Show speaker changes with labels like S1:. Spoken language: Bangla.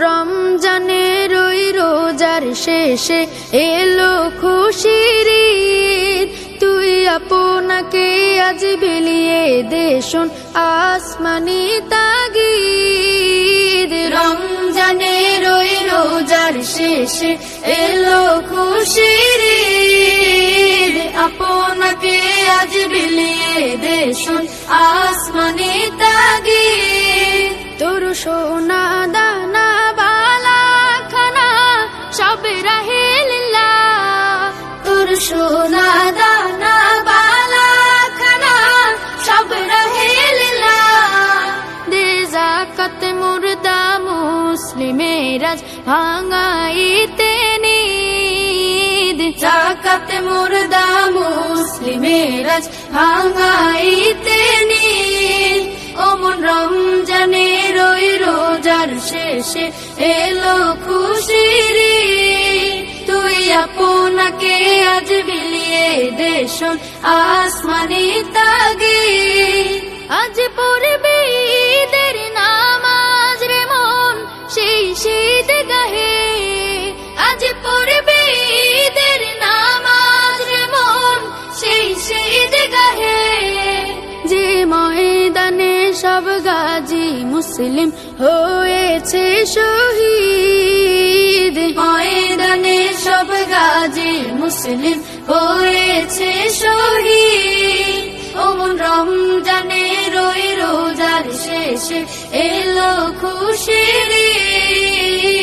S1: রমজানের ওই রোজার শেষে এলো খুশির ঈদ। তুই আপনাকে আজ বিলিয়ে দে শোন আসমানি তাগিদ। রমজানের ওই রোজার শেষে এলো খুশির ঈদ। আপনাকে আজ বিলিয়ে দে শোন আসমানি তাগিদ। তোর সোনা দানা বালা খানা সব রাহে লিল্লাহ। তোর সোনা দানা বালা খানা সব রাহে লিল্লাহ। দে যাকাত মুর্দা মুসলিমের আজ ভাঙাইতে নিদ। যাকাত মুর্দা মুসলিমের আজ ভাঙাইতে নিদ। ওমন রমজানের ওই রোজার শেষে এলো খুশির ঈদ। তুই আপনাকে আজ বিলিয়ে দে শোন আসমানি তাগিদ। আজ পড়বি ঈদের নামাজ রে মন সেই শীত গাহে। আজ পড়বি ঈদের নামাজ রে মন সেই শীত গাহে। যে ময়দানে সব গাজী মুসলিম হয়েছে শহীদ। ময়দানে সব গাজী মুসলিম হয়েছে শহীদ। ওমন রমজানের ওই রোজার শেষে এলো খুশির ঈদ।